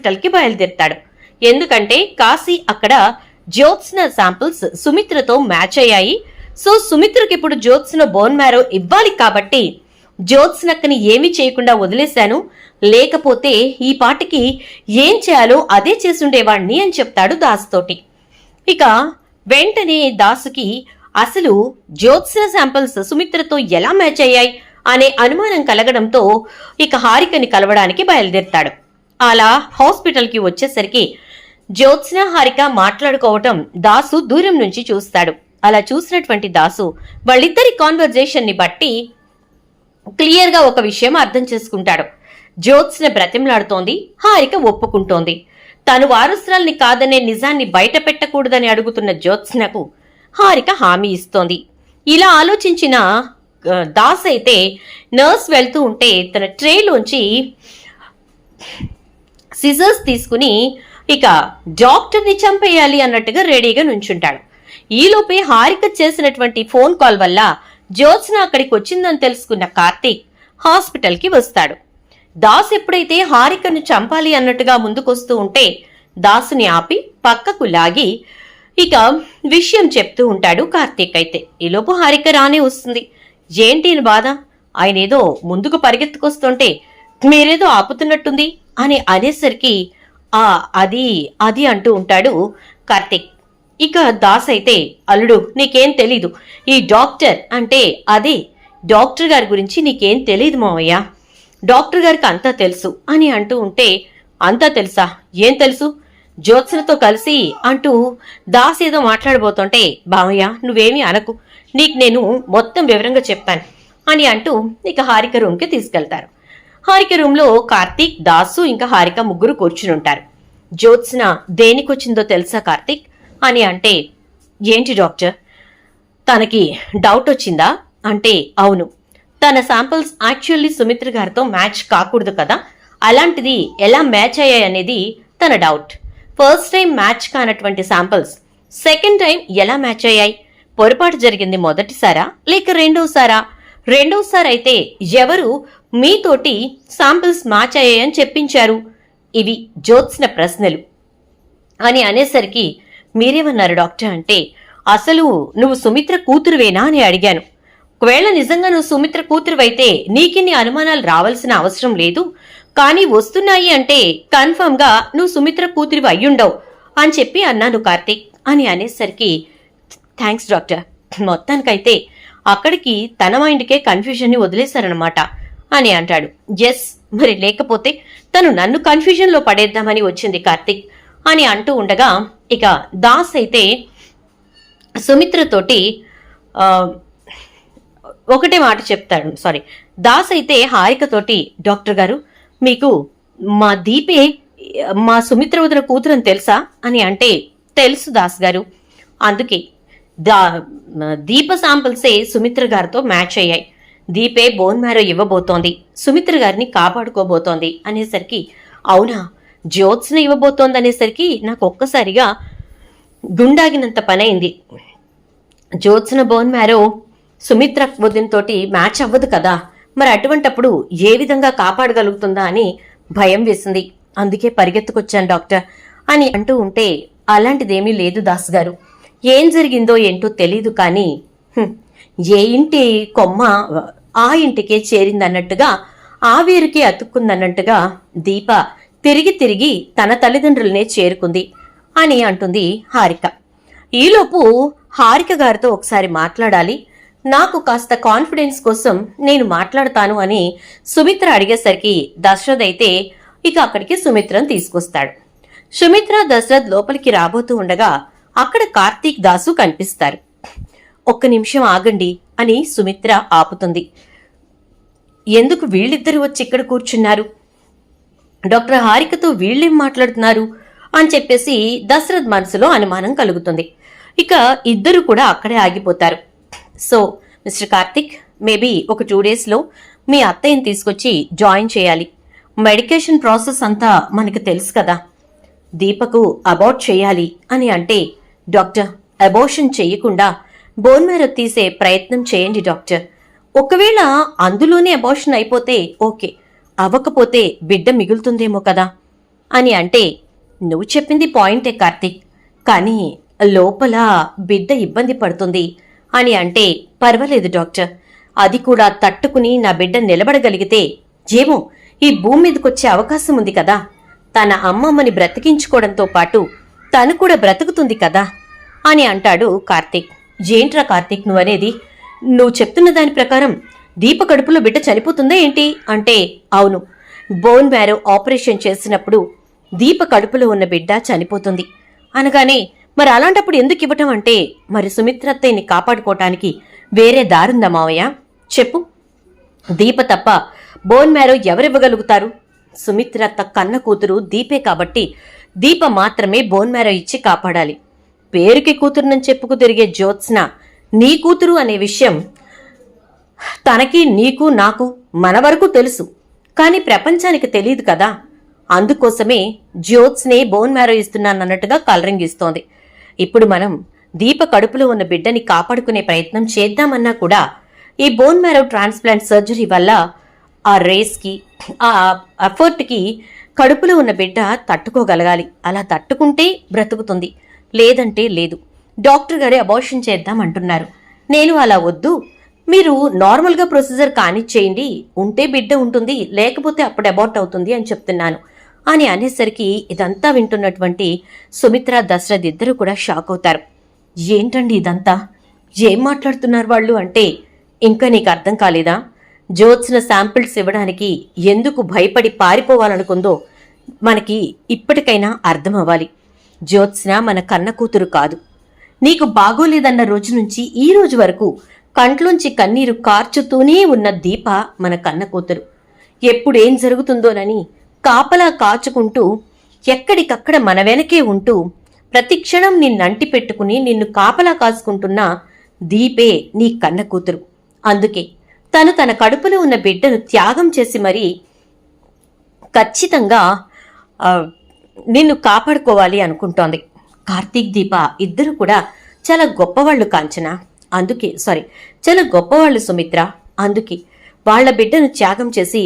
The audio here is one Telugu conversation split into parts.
హాస్పిటల్కి బయలుదేరుతాడు. ఎందుకంటే కాశీ అక్కడ జ్యోత్స్న శాంపిల్స్ సుమిత్రతో మ్యాచ్ అయ్యాయి. సో సుమిత్రకి ఇప్పుడు జ్యోత్స్న బోన్ మ్యారో ఇవ్వాలి కాబట్టి జ్యోత్స్నక్కని ఏమీ చేయకుండా వదిలేశాను, లేకపోతే ఈ పాటికి ఏం చేయాలో అదే చేసుండేవాణ్ణి అని చెప్తాడు దాస్ తోటి. ఇక వెంటనే దాసుకి అసలు జ్యోత్స్న శాంపిల్స్ సుమిత్రతో ఎలా మ్యాచ్ అయ్యాయి అనే అనుమానం కలగడంతో ఇక హారికని కలవడానికి బయలుదేరుతాడు. అలా హాస్పిటల్కి వచ్చేసరికి జ్యోత్స్న హారిక మాట్లాడుకోవటం దాసు దూరం నుంచి చూస్తాడు. అలా చూసినటువంటి దాసు వాళ్ళిద్దరి కాన్వర్జేషన్ ని బట్టి క్లియర్ గా ఒక విషయం అర్థం చేసుకుంటాడు. జ్యోత్స్న బ్రతిమలాడుతోంది, హారిక ఒప్పుకుంటోంది. తను వారసురాల్ని కాదనే నిజాన్ని బయట పెట్టకూడదని అడుగుతున్న జ్యోత్స్నకు హారిక హామీ ఇస్తోంది. ఇలా ఆలోచించిన దాస్ అయితే నర్స్ వెళ్తూ ఉంటే తన ట్రేలోంచి సిజర్స్ తీసుకుని ఇక డాక్టర్ని చంపేయాలి అన్నట్టుగా రెడీగా నుంచుంటాడు. ఈలోపే హారిక చేసినటువంటి ఫోన్ కాల్ వల్ల జ్యోత్స్న అక్కడికి వచ్చిందని తెలుసుకున్న కార్తీక్ హాస్పిటల్కి వస్తాడు. దాస్ ఎప్పుడైతే హారికను చంపాలి అన్నట్టుగా ముందుకొస్తూ ఉంటే దాసుని ఆపి పక్కకు లాగి ఇక విషయం చెప్తూ ఉంటాడు కార్తీక్. అయితే ఈలోపు హారిక రానే వస్తుంది. ఏంటి బాధ, ఆయన ఏదో ముందుకు పరిగెత్తుకొస్తుంటే మీరేదో ఆపుతున్నట్టుంది అని అనేసరికి అది అది అంటూ ఉంటాడు కార్తీక్. ఇక దాస్ అయితే అల్లుడు నీకేం తెలీదు, ఈ డాక్టర్ అంటే అదే డాక్టర్ గారి గురించి నీకేం తెలీదు మావయ్య, డాక్టర్ గారికి అంతా తెలుసు అని అంటూ ఉంటే అంతా తెలుసా, ఏం తెలుసు, జ్యోత్స్నతో కలిసి అంటూ దాస్ ఏదో మాట్లాడబోతుంటే బావయ్య నువ్వేమీ అనకు, నీకు నేను మొత్తం వివరంగా చెప్తాను అని అంటూ ఇక హారిక రూమ్కి తీసుకెళ్తారు. హారిక రూమ్లో కార్తీక్, దాసు ఇంకా హారిక ముగ్గురు కూర్చుని ఉంటారు. జ్యోత్స్న దేనికొచ్చిందో తెలుసా కార్తీక్ అని అంటే ఏంటి డాక్టర్, తనకి డౌట్ వచ్చిందా అంటే అవును, తన శాంపిల్స్ యాక్చువల్లీ సుమిత్ర గారితో మ్యాచ్ కాకూడదు కదా, అలాంటిది ఎలా మ్యాచ్ అయ్యాయి అనేది తన డౌట్. ఫస్ట్ టైం మ్యాచ్ కానటువంటి శాంపిల్స్ సెకండ్ టైం ఎలా మ్యాచ్ అయ్యాయి, పొరపాటు జరిగింది మొదటిసారా లేక రెండోసారా, రెండోసారి అయితే ఎవరు మీతోటి శాంపిల్స్ మ్యాచ్ అయ్యాయని చెప్పించారు, ఇవి జ్యోత్స్న ప్రశ్నలు అని అనేసరికి మీరేమన్నారు డాక్టర్ అంటే అసలు నువ్వు సుమిత్ర కూతురువేనా అని అడిగాను. ఒకవేళ నిజంగా నువ్వు సుమిత్ర కూతురువైతే నీకిన్ని అనుమానాలు రావాల్సిన అవసరం లేదు, కానీ వస్తున్నాయి అంటే కన్ఫర్మ్ గా నువ్వు సుమిత్ర కూతురివి అయ్యుండవు అని చెప్పి అన్నాను కార్తీక్ అని అనేసరికి థ్యాంక్స్ డాక్టర్, మొత్తానికైతే అక్కడికి తన మైండ్కే కన్ఫ్యూజన్ ని వదిలేశారనమాట అని అంటాడు. ఎస్, మరి లేకపోతే తను నన్ను కన్ఫ్యూజన్ లో పడేద్దామని వచ్చింది కార్తీక్ అని అంటూ ఉండగా ఇక దాస్ అయితే సుమిత్రతోటి ఒకటే మాట చెప్తాడు. దాస్ అయితే హారికతోటి డాక్టర్ గారు మీకు మా దీపే మా సుమిత్ర వదిన కూతురని తెలుసా అని అంటే తెలుసు దాస్ గారు, అందుకే దీప శాంపిల్సే సుమిత్ర గారితో మ్యాచ్ అయ్యాయి, దీపే బోన్ మ్యారో ఇవ్వబోతోంది, సుమిత్ర గారిని కాపాడుకోబోతోంది అనేసరికి అవునా జ్యోత్స్న ఇవ్వబోతోంది అనేసరికి నాకు ఒక్కసారిగా గుండాగినంత పనైంది. జ్యోత్స్న బోన్ మ్యారో సుమిత్ర వదినతోటి మ్యాచ్ అవ్వదు కదా, మరి అటువంటప్పుడు ఏ విధంగా కాపాడగలుగుతుందా అని భయం వేసింది, అందుకే పరిగెత్తుకొచ్చాను డాక్టర్ అని అంటూ ఉంటే అలాంటిదేమీ లేదు దాస్ గారు, ఏం జరిగిందో ఏంటో తెలీదు కానీ ఏ ఇంటి కొమ్మ ఆ ఇంటికే చేరిందన్నట్టుగా ఆ వీరికి అతుక్కుందన్నట్టుగా దీప తిరిగి తిరిగి తన తల్లిదండ్రులనే చేరుకుంది అని అంటుంది హారిక. ఈలోపు హారిక గారితో ఒకసారి మాట్లాడాలి, నాకు కాస్త కాన్ఫిడెన్స్ కోసం నేను మాట్లాడతాను అని సుమిత్ర అడిగేసరికి దశరథ్ అయితే ఇక అక్కడికి సుమిత్రను తీసుకొస్తాడు. సుమిత్ర దశరథ్ లోపలికి రాబోతూ ఉండగా అక్కడ కార్తీక్, దాసు కనిపిస్తారు. ఒక్క నిమిషం ఆగండి అని సుమిత్ర ఆపుతుంది. ఎందుకు వీళ్ళిద్దరూ వచ్చి ఇక్కడ కూర్చున్నారు, డాక్టర్ హారికతో వీళ్ళేం మాట్లాడుతున్నారు అని చెప్పేసి దశరథ్ మనసులో అనుమానం కలుగుతుంది. ఇక ఇద్దరు కూడా అక్కడే ఆగిపోతారు. సో మిస్టర్ కార్తిక్, మేబీ ఒక 2 డేస్లో మీ అత్తయ్యని తీసుకొచ్చి జాయిన్ చేయాలి, మెడికేషన్ ప్రాసెస్ అంతా మనకు తెలుసు కదా, దీపకు అబార్ట్ చేయాలి అని అంటే డాక్టర్ అబార్షన్ చెయ్యకుండా బోన్ మ్యారో తీసే ప్రయత్నం చేయండి డాక్టర్, ఒకవేళ అందులోనే అబార్షన్ అయిపోతే ఓకే, అవ్వకపోతే బిడ్డ మిగులుతుందేమో కదా అని అంటే, నువ్వు చెప్పింది పాయింటే కార్తీక్, కానీ లోపల బిడ్డ ఇబ్బంది పడుతుంది అని అంటే, పర్వాలేదు డాక్టర్, అది కూడా తట్టుకుని నా బిడ్డ నిలబడగలిగితే ఏమో ఈ భూమి మీదకొచ్చే అవకాశం ఉంది కదా, తన అమ్మమ్మని బ్రతికించుకోవడంతో పాటు తను కూడా బ్రతుకుతుంది కదా అని అంటాడు కార్తీక్. ఏంట్రా కార్తీక్ నువ్వనేది? నువ్వు చెప్తున్న దాని ప్రకారం దీప కడుపులో బిడ్డ చనిపోతుందా ఏంటి అంటే, అవును, బోన్ మ్యారో ఆపరేషన్ చేసినప్పుడు దీప కడుపులో ఉన్న బిడ్డ చనిపోతుంది అనగానే, మరి అలాంటప్పుడు ఎందుకు ఇవ్వటం అంటే, మరి సుమిత్రత్తయ్యని కాపాడుకోవటానికి వేరే దారుందా మావయ్య చెప్పు? దీప తప్ప బోన్ మ్యారో ఎవరివ్వగలుగుతారు? సుమిత్రత్త కన్న కూతురు దీపే కాబట్టి దీప మాత్రమే బోన్ మ్యారో ఇచ్చి కాపాడాలి. పేరుకి కూతురునని చెప్పుకు తిరిగే జ్యోత్స్న నీ కూతురు అనే విషయం తనకి నీకు నాకు మన వరకు తెలుసు, కానీ ప్రపంచానికి తెలియదు కదా. అందుకోసమే జ్యోత్స్నే బోన్ మ్యారో ఇస్తున్నానన్నట్టుగా కలరింగ్ ఇస్తోంది. ఇప్పుడు మనం దీప కడుపులో ఉన్న బిడ్డని కాపాడుకునే ప్రయత్నం చేద్దామన్నా కూడా ఈ బోన్ మ్యారో ట్రాన్స్ప్లాంట్ సర్జరీ వల్ల ఆ రేస్కి, ఆ ఎఫర్ట్కి కడుపులో ఉన్న బిడ్డ తట్టుకోగలగాలి. అలా తట్టుకుంటే బ్రతుకుతుంది, లేదంటే లేదు. డాక్టర్ గారే అబార్షన్ చేద్దామంటున్నారు. నేను అలా వద్దు, మీరు నార్మల్గా ప్రొసీజర్ కానిచ్చేయండి, ఉంటే బిడ్డ ఉంటుంది, లేకపోతే అప్పుడు అబార్ట్ అవుతుంది అని చెప్తున్నాను అని అనేసరికి ఇదంతా వింటున్నటువంటి సుమిత్ర, దశరథ్ ఇద్దరు కూడా షాక్ అవుతారు. ఏంటండి ఇదంతా, ఏం మాట్లాడుతున్నారు వాళ్ళు అంటే, ఇంకా నీకు అర్థం కాలేదా? జ్యోత్స్న శాంపిల్స్ ఇవ్వడానికి ఎందుకు భయపడి పారిపోవాలనుకుందో మనకి ఇప్పటికైనా అర్థం అవ్వాలి. జ్యోత్స్న మన కన్న కూతురు కాదు. నీకు బాగోలేదన్న రోజు నుంచి ఈ రోజు వరకు కంట్లోంచి కన్నీరు కార్చుతూనే ఉన్న దీప మన కన్న కూతురు. ఎప్పుడేం జరుగుతుందోనని కాపలా కాచుకుంటూ ఎక్కడికక్కడ మన వెనకే ఉంటూ ప్రతి క్షణం నిన్నంటి పెట్టుకుని నిన్ను కాపలా కాసుకుంటున్న దీపే నీ కన్న కూతురు. అందుకే తను తన కడుపులో ఉన్న బిడ్డను త్యాగం చేసి మరీ ఖచ్చితంగా నిన్ను కాపాడుకోవాలి అనుకుంటోంది. కార్తీక్, దీప ఇద్దరు కూడా చాలా గొప్పవాళ్లు కాంచన, అందుకే చాలా గొప్పవాళ్లు సుమిత్ర, అందుకే వాళ్ల బిడ్డను త్యాగం చేసి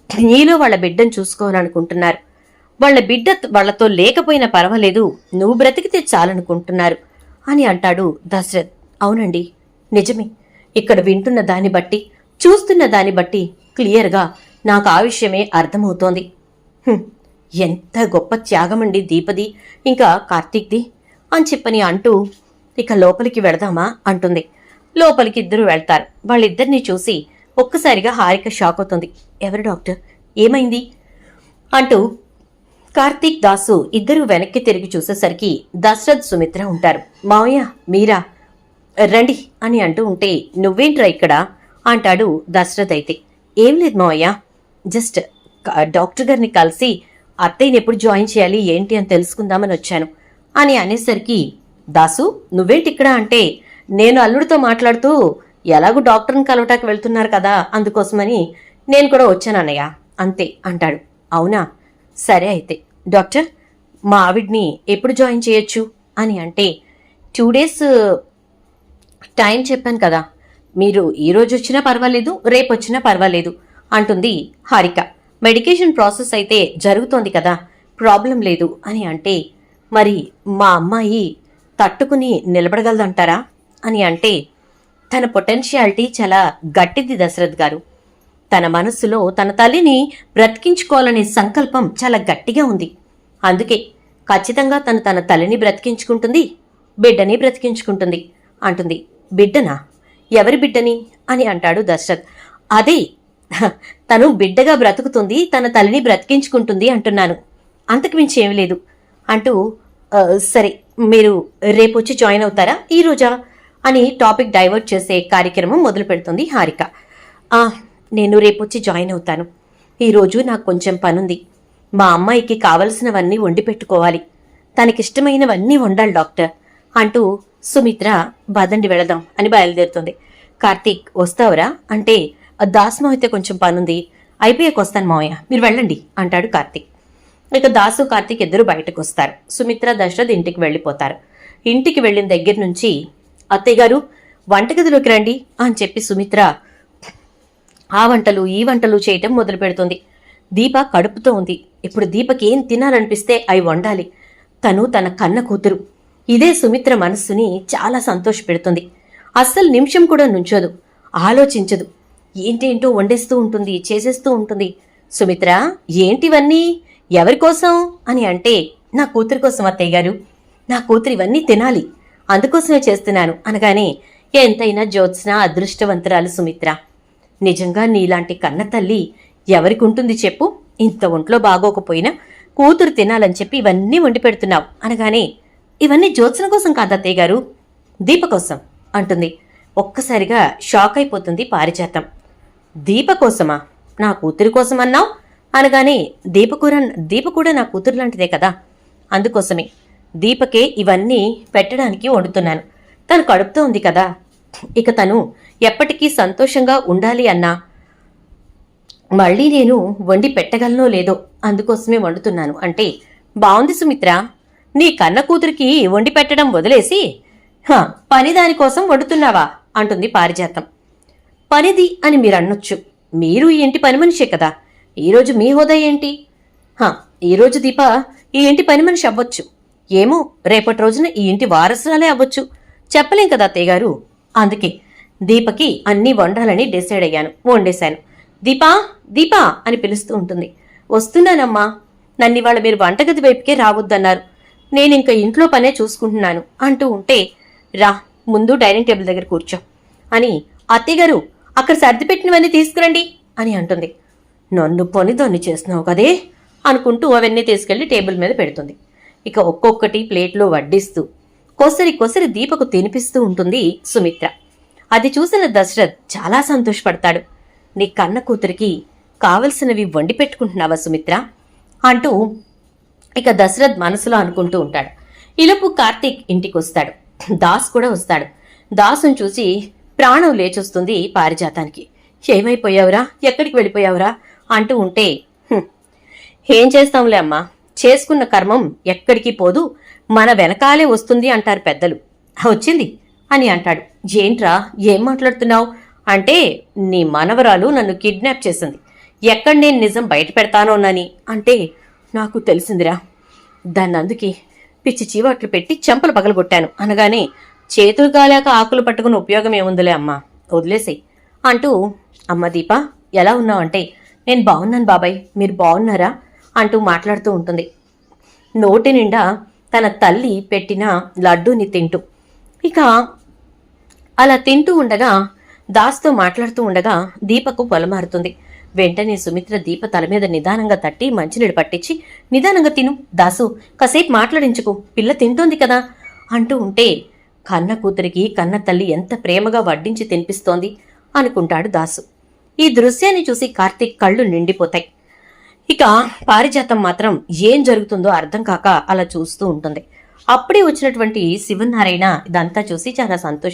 నీలో వాళ్ల బిడ్డను చూసుకోవాలనుకుంటున్నారు. వాళ్ల బిడ్డ వాళ్లతో లేకపోయినా పర్వాలేదు, నువ్వు బ్రతికితే చాలనుకుంటున్నారు అని అంటాడు దశరథ్. అవునండి, నిజమే. ఇక్కడ వింటున్న దాన్ని బట్టి, చూస్తున్న దాన్ని బట్టి క్లియర్గా నాకు ఆ విషయమే అర్థమవుతోంది. ఎంత గొప్ప త్యాగమండి దీపది, ఇంకా కార్తీక్ది అని చెప్పని అంటూ, ఇక లోపలికి వెళదామా అంటుంది. లోపలికి ఇద్దరు వెళ్తారు. వాళ్ళిద్దరినీ చూసి ఒక్కసారిగా హారిక షాక్ అవుతుంది. ఎవరు డాక్టర్, ఏమైంది అంటూ కార్తీక్, దాసు ఇద్దరు వెనక్కి తిరిగి చూసేసరికి దశరథ్, సుమిత్ర ఉంటారు. మావయ్య మీరా, రండి అని అంటూ ఉంటే, నువ్వేంట్రా ఇక్కడ అంటాడు దశరథ్. అయితే ఏం లేదు మావయ్య, జస్ట్ డాక్టర్ గారిని కలిసి అత్తయ్యని ఎప్పుడు జాయిన్ చేయాలి ఏంటి అని తెలుసుకుందామని వచ్చాను అని అనేసరికి, దాసు నువ్వేంటి ఇక్కడ అంటే, నేను అల్లుడితో మాట్లాడుతూ ఎలాగూ డాక్టర్ని కలవటానికి వెళ్తున్నారు కదా, అందుకోసమని నేను కూడా వచ్చానన్నయ్య అంతే అంటాడు. అవునా, సరే అయితే డాక్టర్ మా ఆవిడ్ని ఎప్పుడు జాయిన్ చేయొచ్చు అని అంటే, 2 days టైం చెప్పాను కదా, మీరు ఈరోజు వచ్చినా పర్వాలేదు, రేపు వచ్చినా పర్వాలేదు అంటుంది హారిక. మెడికేషన్ ప్రాసెస్ అయితే జరుగుతోంది కదా, ప్రాబ్లం లేదు అని అంటే, మరి మా అమ్మాయి తట్టుకుని నిలబడగలదంటారా అని అంటే, తన పొటెన్షియాలిటీ చాలా గట్టిది దశరథ్ గారు. తన మనస్సులో తన తల్లిని బ్రతికించుకోవాలనే సంకల్పం చాలా గట్టిగా ఉంది. అందుకే ఖచ్చితంగా తన తల్లిని బ్రతికించుకుంటుంది, బిడ్డని బ్రతికించుకుంటుంది అంటుంది. బిడ్డనా, ఎవరి బిడ్డని అని అంటాడు దశరథ్. అదే, తను బిడ్డగా బ్రతుకుతుంది, తన తల్లిని బ్రతికించుకుంటుంది అంటున్నాను, అంతకు మించి ఏమీ లేదు అంటూ, సరే మీరు రేపు వచ్చి జాయిన్ అవుతారా ఈరోజా అని టాపిక్ డైవర్ట్ చేసే కార్యక్రమం మొదలు పెడుతుంది హారిక. నేను రేపు వచ్చి జాయిన్ అవుతాను, ఈరోజు నాకు కొంచెం పనుంది, మా అమ్మాయికి కావలసినవన్నీ వండి పెట్టుకోవాలి, తనకిష్టమైనవన్నీ వండాలి డాక్టర్ అంటూ సుమిత్ర బదండి వెళదాం అని బయలుదేరుతుంది. కార్తీక్ వస్తావురా అంటే, దాసు అయితే కొంచెం పనుంది, అయిపోయాక వస్తాను మావయ్య, మీరు వెళ్ళండి అంటాడు కార్తీక్. ఇక దాసు, కార్తీక్ ఇద్దరు బయటకు వస్తారు. సుమిత్ర, దశరథ్ ఇంటికి వెళ్ళిపోతారు. ఇంటికి వెళ్ళిన దగ్గర నుంచి, అత్తయ్య గారు వంటగదిలోకి రండి అని చెప్పి సుమిత్ర ఆ వంటలు ఈ వంటలు చేయటం మొదలు పెడుతుంది. దీప కడుపుతో ఉంది. ఇప్పుడు దీపకి ఏం తినాలనిపిస్తే అవి వండాలి. తను తన కన్న కూతురు. ఇదే సుమిత్ర మనస్సుని చాలా సంతోషపెడుతుంది. అస్సలు నిమిషం కూడా నుంచోదు, ఆలోచించదు. ఏంటేంటో వండేస్తూ ఉంటుంది, చేసేస్తూ ఉంటుంది. సుమిత్ర, ఏంటివన్నీ? ఎవరికోసం అని అంటే, నా కూతురి కోసం అత్తయ్య గారు. నా కూతురు ఇవన్నీ తినాలి, అందుకోసమే చేస్తున్నాను అనగానే, ఎంతైనా జ్యోత్స్న అదృష్టవంతురాలు సుమిత్ర. నిజంగా నీలాంటి కన్న తల్లి ఎవరికుంటుంది చెప్పు? ఇంత ఒంట్లో బాగోకపోయినా కూతురు తినాలని చెప్పి ఇవన్నీ వండి పెడుతున్నావు అనగానే, ఇవన్నీ జ్యోత్స్న కోసం కాదత్తయ్య గారు, దీప కోసం అంటుంది. ఒక్కసారిగా షాక్ అయిపోతుంది పారిజాతం. దీప కోసమా? నా కూతురి కోసం అన్నావు అనగానే, దీప కూడా నా కూతురు లాంటిదే కదా, అందుకోసమే దీపకే ఇవన్నీ పెట్టడానికి వండుతున్నాను. తను కడుపుతో ఉంది కదా, ఇక తను ఎప్పటికీ సంతోషంగా ఉండాలి అన్నా మళ్ళీ నేను వండి పెట్టగలనో లేదో, అందుకోసమే వండుతున్నాను అంటే, బావుంది సుమిత్ర, నీ కన్న కూతురికి వండి పెట్టడం వదిలేసి పని దానికోసం వండుతున్నావా అంటుంది పారిజాతం. పనిది అని మీరు అనొచ్చు, మీరు ఈ ఇంటి పని మనిషే కదా, ఈరోజు మీ హోదా ఏంటి? ఈరోజు దీప ఈ ఇంటి పని మనిషి అవ్వచ్చు, ఏమో రేపటి రోజున ఈ ఇంటి వారసురాలే అవ్వచ్చు, చెప్పలేం కదా అత్తయ్య గారు. అందుకే దీపకి అన్నీ వండాలని డిసైడ్ అయ్యాను, వండేశాను. దీపా దీపా అని పిలుస్తూ ఉంటుంది. వస్తున్నానమ్మా, నన్నివాళ మీరు వంటగది వైపుకే రావద్దన్నారు, నేనింక ఇంట్లో పనే చూసుకుంటున్నాను అంటూ ఉంటే, రా ముందు డైనింగ్ టేబుల్ దగ్గర కూర్చో అని, అత్తయ్యగారు అక్కడ సర్దిపెట్టినవన్నీ తీసుకురండి అని అంటుంది. నన్ను పనిదాన్ని చేస్తున్నావు కదే అనుకుంటూ అవన్నీ తీసుకెళ్లి టేబుల్ మీద పెడుతుంది. ఇక ఒక్కొక్కటి ప్లేట్లో వడ్డిస్తూ కొసరి దీపకు తినిపిస్తూ ఉంటుంది సుమిత్ర. అది చూసిన దశరథ్ చాలా సంతోషపడతాడు. నీ కన్న కూతురికి కావలసినవి వండి పెట్టుకుంటున్నావా సుమిత్ర అంటూ ఇక దశరథ్ మనసులో అనుకుంటూ ఉంటాడు. ఈలోపు కార్తీక్ ఇంటికి వస్తాడు. దాస్ కూడా వస్తాడు. దాసును చూసి ప్రాణం లేచొస్తుంది పారిజాతానికి. ఏమైపోయావురా, ఎక్కడికి వెళ్ళిపోయావురా అంటూ ఉంటే, ఏం చేస్తాంలే అమ్మా, చేసుకున్న కర్మం ఎక్కడికి పోదు, మన వెనకాలే వస్తుంది అంటారు పెద్దలు, వచ్చింది అని అంటాడు. ఏంట్రా, ఏం మాట్లాడుతున్నావు అంటే, నీ మనవరాలు నన్ను కిడ్నాప్ చేసింది, ఎక్కడ నేను నిజం బయట పెడతానోనని అంటే నాకు తెలిసిందిరా, దాన్ని అందుకే పిచ్చి చీవాట్లు పెట్టి చెంపలు పగలగొట్టాను అనగానే, చేతులు కాలేక ఆకులు పట్టుకుని ఉపయోగం ఏముందిలే అమ్మా, వదిలేసేయ్ అంటూ, అమ్మ దీప ఎలా ఉన్నావు అంటే, నేను బాగున్నాను బాబాయ్, మీరు బాగున్నారా అంటూ మాట్లాడుతూ ఉంటుంది. నోటి నిండా తన తల్లి పెట్టిన లడ్డూని తింటూ. ఇక అలా తింటూ ఉండగా, దాస్తో మాట్లాడుతూ ఉండగా దీపకు పొలమారుతుంది. వెంటనే సుమిత్ర దీప తల మీద నిదానంగా తట్టి మంచినీళ్ళు పట్టించి, నిదానంగా తిను దాసు, కాసేపు మాట్లాడించుకో, పిల్ల తింటోంది కదా అంటూ ఉంటే, కన్న కూతురికి కన్న తల్లి ఎంత ప్రేమగా వడ్డించి తినిపిస్తోంది అనుకుంటాడు దాసు. ఈ దృశ్యాన్ని చూసి కార్తీక్ కళ్ళు నిండిపోతాయి. ఇక పారిజాతం మాత్రం ఏం జరుగుతుందో అర్థం కాక అలా చూస్తూ ఉంటుంది. అప్పుడే వచ్చినటువంటి శివనారాయణ ఇదంతా చూసి చాలా సంతోషం